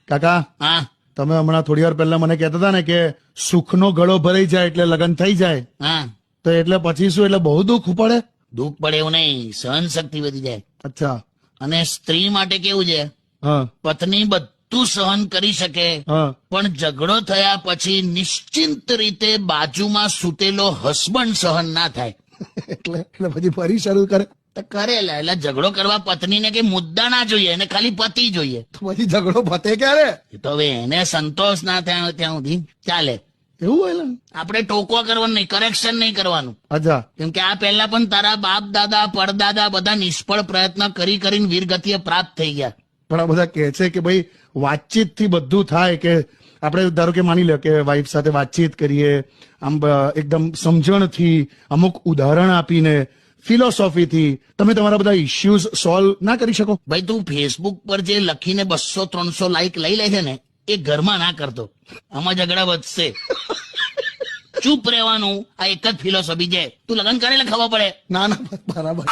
કાકા હા તમે હમણાં થોડી વાર પહેલા મને કહેતા હતા ને કે સુખનો ગળો ભરાઈ જાય એટલે લગ્ન થઈ જાય, હા તો એટલે પછી શું, એટલે બહુ દુઃખ પડે? દુઃખ પડે એવું નહીં, સહન શક્તિ વધી જાય. અચ્છા. અને સ્ત્રી માટે કેવું છે, હા પત્ની બધું સહન કરી શકે, હા પણ ઝઘડો થયા પછી નિશ્ચિંત રીતે બાજુમાં સૂતેલો હસબન્ડ સહન ના થાય. એટલે પછી ફરી શરૂ કરે તો કરેલા એટલે ઝઘડો કરવા પત્નીને કે મુદ્દા ના જોઈએ, એને ખાલી પતિ જોઈએ. તો પછી ઝઘડો પતે ક્યારે? એ તો હવે એને સંતોષ ના થાય ત્યાં સુધી ચાલે. એવું હોય ને? આપણે ટોકવા કરવાનું નહીં, કરેક્શન નહીં કરવાનું. અચ્છા. કેમ કે આ પહેલા પણ તારા બાપ દાદા પરદાદા બધા નિષ્ફળ પ્રયત્ન કરી કરીને વીરગતિએ પ્રાપ્ત થઈ ગયા. પણ આ બધા કહે છે કે ભાઈ વાતચીત થી બધું થાય, કે આપણે ધારો કે માની લો કે વાઈફ સાથે વાતચીત કરીએ, આમ એકદમ સમજણથી, અમુક ઉદાહરણ આપીને, ફિલોસોફીથી તમે તમારા બધા ઇશ્યુઝ સોલ્વ ના કરી શકો? ભાઈ તું ફેસબુક પર જે લખીને 200-300 લાઈક લઈ લે છે ને, એ ઘરમાં ના કરતો. આમાં ઝઘડા વધશે. ચૂપ રહેવાનું, આ એક જ ફિલોસોફી છે. તું લગ્ન કરેલે ખબર પડે. ના ના, બરાબર.